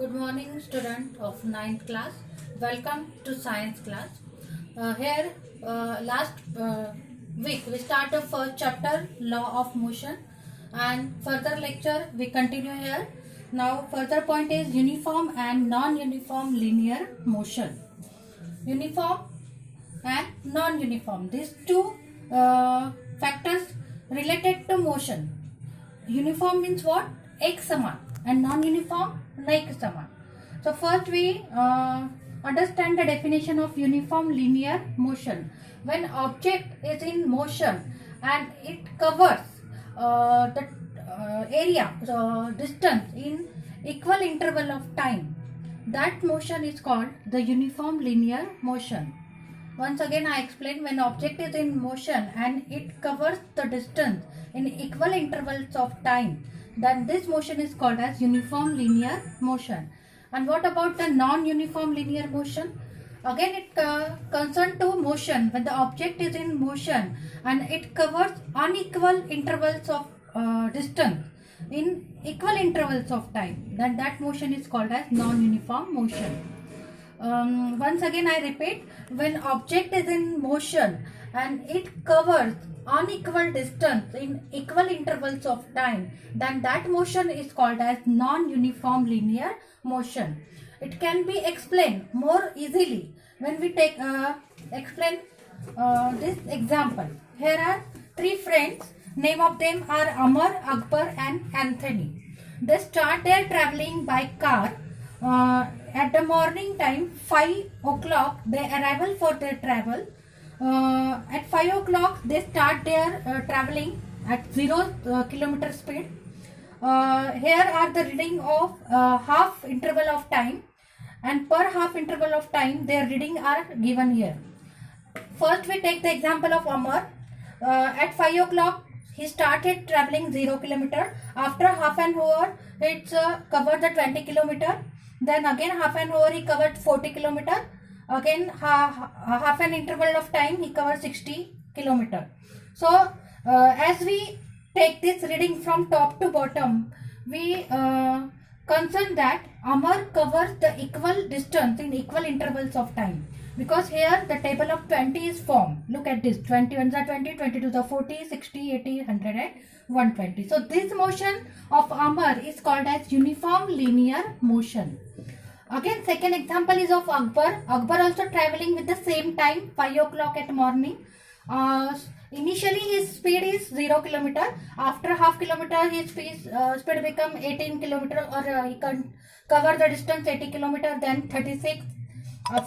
Good morning, student of ninth class. Welcome to science class. Last week we start the first chapter, law of motion, and further lecture we continue here. Now further point is uniform and non-uniform linear motion. Uniform and non-uniform. These two factors related to motion. Uniform means what? एक समान, and non-uniform नहीं समान. So first we understand the definition of uniform linear motion. When object is in motion and it covers the area, distance in equal interval of time, that motion is called the uniform linear motion. Once again I explain, when object is in motion and it covers the distance in equal intervals of time, then this motion is called as uniform linear motion. And what about the non-uniform linear motion? Again it concerns to motion when the object is in motion and it covers unequal intervals of distance in equal intervals of time, then that motion is called as non-uniform motion. Once again I repeat, when object is in motion and it covers unequal distance in equal intervals of time, then that motion is called as non-uniform linear motion. It can be explained more easily when we take explain this example. Here are three friends. Name of them are Amar, Akbar and Anthony. They start their traveling by car. At the morning time, 5 o'clock, they arrival for their travel. At 5 o'clock, they start their traveling at 0 kilometer speed. Here are the reading of half interval of time, and per half interval of time, their reading are given here. First, we take the example of Amar. At 5 o'clock, he started traveling 0 kilometer. After half an hour, it's covered the 20 kilometer. Then again half an hour he covered 40 kilometer. Again half an interval of time he covered 60 kilometer. So as we take this reading from top to bottom, we concern that Amar covers the equal distance in equal intervals of time. Because here the table of 20 is formed. Look at this, 20 ones are 20, 20 to the 40, 60, 80, 100 and 120. So this motion of Amar is called as uniform linear motion. Again second example is of Akbar. Akbar also traveling with the same time, 5 o'clock at morning. Initially his speed is 0 kilometer. After half kilometer his speed become 18 kilometer, or he can cover the distance 80 kilometer, then 36.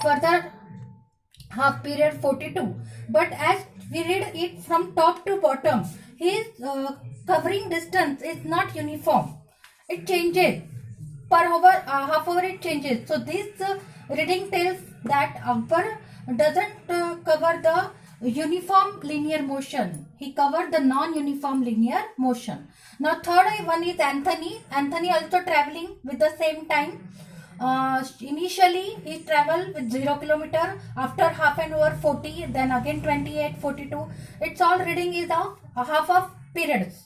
Further half period 42. But as we read it from top to bottom, his covering distance is not uniform. It changes. Per hour, half hour it changes. So this reading tells that Akbar doesn't cover the uniform linear motion. He covered the non-uniform linear motion. Now third one is Anthony. Anthony also traveling with the same time. Initially he traveled with 0 kilometer. After half an hour 40, then again 28, 42. It's all reading is of half of periods.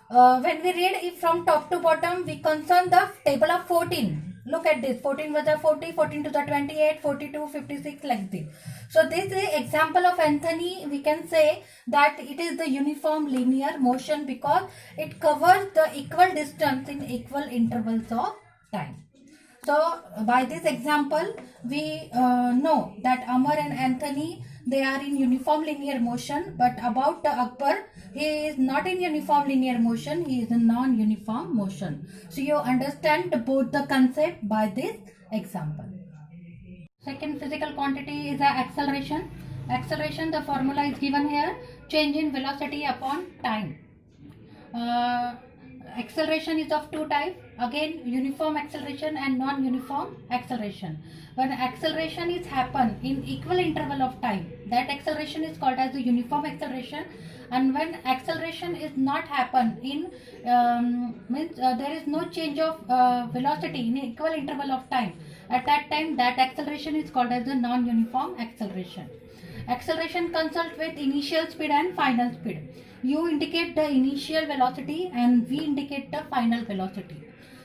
When we read it from top to bottom, we concern the table of 14. Look at this, 14 was the 40, 14 to the 28, 42, 56 like this. So this is the example of Anthony. We can say that it is the uniform linear motion because it covers the equal distance in equal intervals of time. So by this example, we know that Amar and Anthony, they are in uniform linear motion, but about the Akbar, he is not in uniform linear motion, he is in non-uniform motion. So you understand both the concept by this example. Second physical quantity is the acceleration. Acceleration, the formula is given here, change in velocity upon time. Acceleration is of two types, again uniform acceleration and non-uniform acceleration. When acceleration is happen in equal interval of time, that acceleration is called as the uniform acceleration. And when acceleration is not happen in there is no change of velocity in equal interval of time, at that time that acceleration is called as the non-uniform acceleration. Acceleration consults with initial speed and final speed. You indicate the initial velocity and we indicate the final velocity.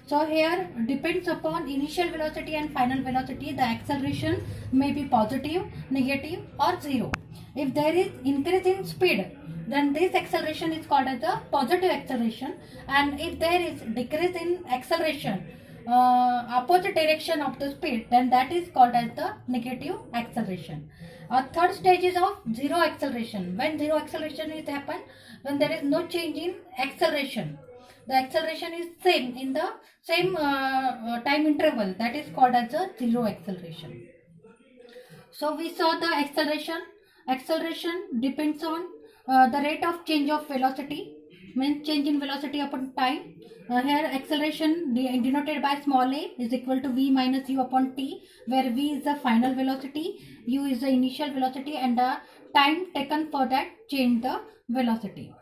So here depends upon initial velocity and final velocity, the acceleration may be positive, negative or zero. If there is increase in speed, then this acceleration is called as the positive acceleration, and if there is decrease in acceleration, opposite direction of the speed, then that is called as the negative acceleration. Third stage is of zero acceleration. When zero acceleration is happen, when there is no change in acceleration, the acceleration is same in the same time interval, that is called as a zero acceleration. So we saw the acceleration. Acceleration depends on the rate of change of velocity, means change in velocity upon time. Here acceleration denoted by small a is equal to v minus u upon t, where v is the final velocity, u is the initial velocity, and the time taken for that change the velocity.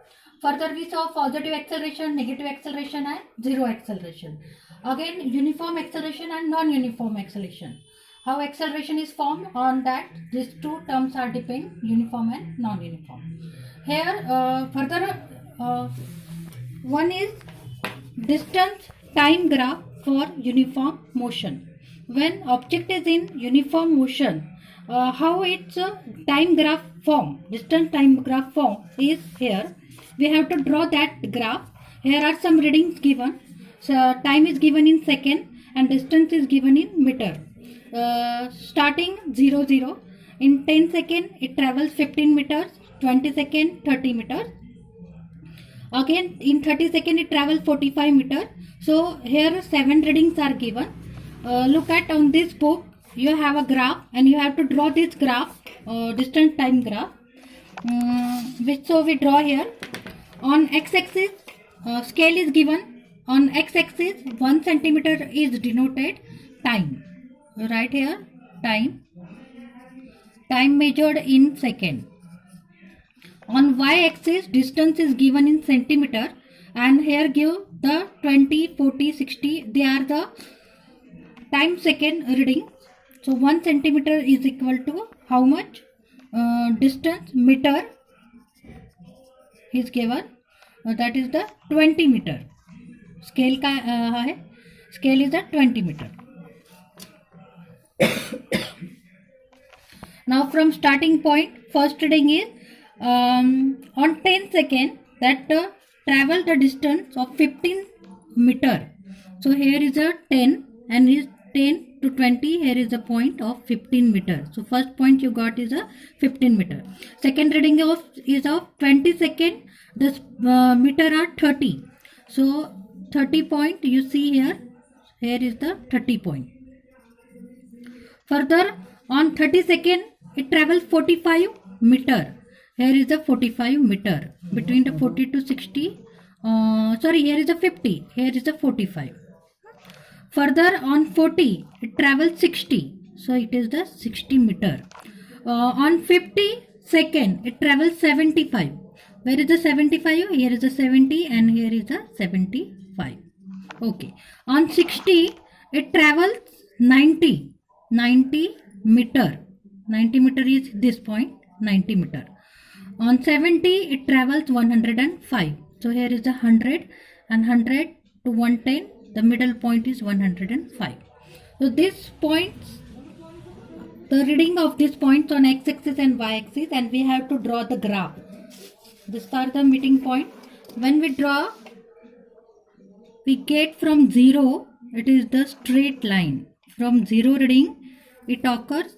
Further we saw positive acceleration, negative acceleration and zero acceleration. Again uniform acceleration and non-uniform acceleration. How acceleration is formed, on that these two terms are depend, uniform and non-uniform. Here further one is distance time graph for uniform motion. When object is in uniform motion, how its time graph form, distance time graph form is here. We have to draw that graph. Here are some readings given. So time is given in second and distance is given in meter. Starting 0 0, in 10 seconds it travels 15 meters, 20 seconds 30 meters. Again in 30 seconds it travels 45 meters. So here 7 readings are given. Look at on this book, you have a graph and you have to draw this graph, distance time graph, which so we draw here. On x-axis scale is given. On x-axis 1 centimeter is denoted time. Right here time measured in second. On y-axis distance is given in centimeter, and here give the 20, 40, 60, they are the time second reading. So 1 centimeter is equal to how much? Distance meter is given, that is the 20 meter. Scale का है, scale is the 20 meter. Now from starting point, first reading is on 10 seconds that travel the distance of 15 meter. So here is a 10 and is 10 to 20, here is a point of 15 meter. So first point you got is a 15 meter. Second reading is of 20 seconds, this meter are 30. So 30 point you see here is the 30 point. Further on 30 seconds it travels 45 meter. Here is a 45 meter. Between the 40 to 60, here is a 50, here is a 45. Further on 40 it travels 60, so it is the 60 meter. On 50 second it travels 75. Where is the 75? Here is a 70 and here is a 75. Okay. On 60 it travels 90 meter. 90 meter is this point, 90 meter. On 70 it travels 105. So here is a 100 and 100 to 110. The middle point is 105. So this points, the reading of these points on x-axis and y-axis, and we have to draw the graph. These are the meeting point. When we draw, we get from 0, it is the straight line. From 0 reading it occurs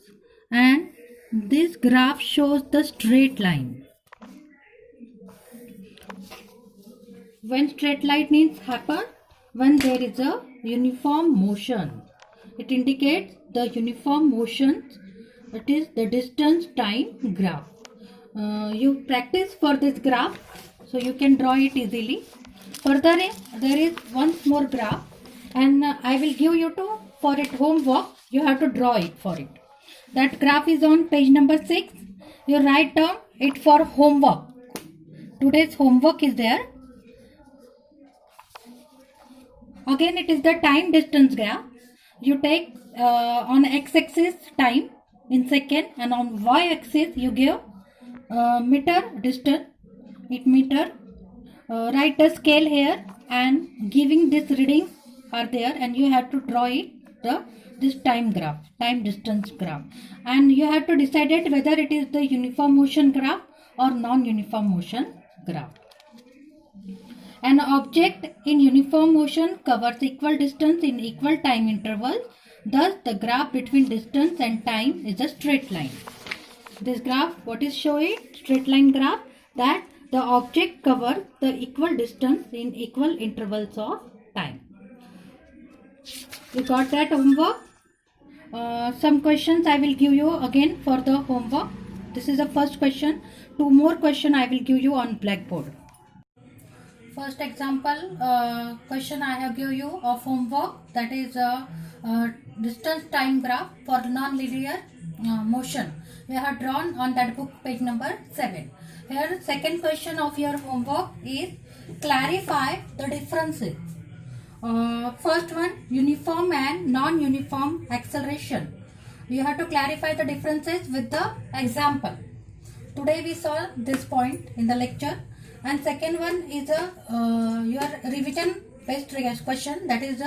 and this graph shows the straight line. When straight line means happen, when there is a uniform motion. It indicates the uniform motion, it is the distance time graph. You practice for this graph so you can draw it easily. Further there is one more graph and I will give you for it homework. You have to draw it for it. That graph is on page number 6. You write down it for homework. Today's homework is there. Again it is the time distance graph. You take on x-axis time in second and on y-axis you give meter distance, it meter. Write the scale here and giving this reading are there, and you have to draw it this time graph, time distance graph, and you have to decide it whether it is the uniform motion graph or non-uniform motion graph. An object in uniform motion covers equal distance in equal time intervals. Thus, the graph between distance and time is a straight line. This graph, what is showing? Straight line graph, that the object covers the equal distance in equal intervals of time. You got that homework? Some questions I will give you again for the homework. This is the first question. 2 more questions I will give you on blackboard. First example question I have given you of homework, that is distance time graph for non-linear motion. We have drawn on that book, page number 7. Here second question of your homework is clarify the differences. First one, uniform and non-uniform acceleration. You have to clarify the differences with the example. Today we saw this point in the lecture. And second one is your revision based question, that is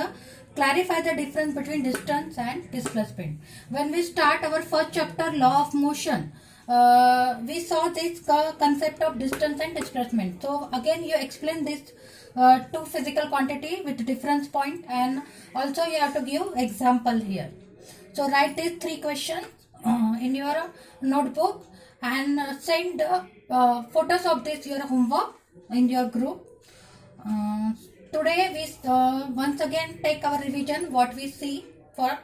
clarify the difference between distance and displacement. When we start our first chapter, law of motion, we saw this concept of distance and displacement. So again you explain this two physical quantity with difference point, and also you have to give example here. So write these 3 questions in your notebook and send photos of this your homework in your group. Today we once again take our revision. What we see, for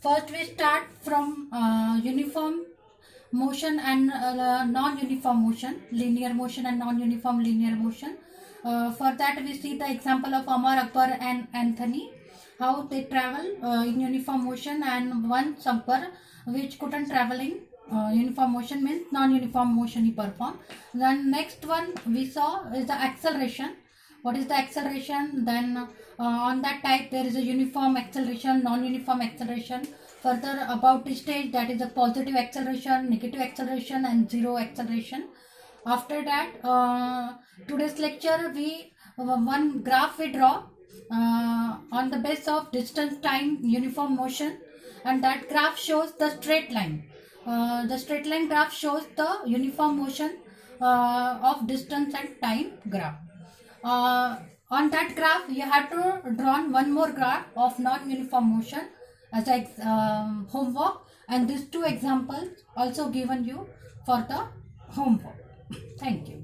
first we start from uniform motion and non-uniform motion, linear motion and non-uniform linear motion. For that we see the example of Amar, Akbar and Anthony, how they travel in uniform motion, and one Sampar which couldn't travel in uniform motion, means non-uniform motion he performed. Then next one we saw is the acceleration. What is the acceleration? Then on that type there is a uniform acceleration, non-uniform acceleration. Further about the stage, that is a positive acceleration, negative acceleration and zero acceleration. After that today's lecture we one graph we draw on the basis of distance, time, uniform motion, and that graph shows the straight line. The straight line graph shows the uniform motion of distance and time graph. On that graph you have to draw one more graph of non-uniform motion as a homework, and these 2 examples also given you for the homework. Thank you.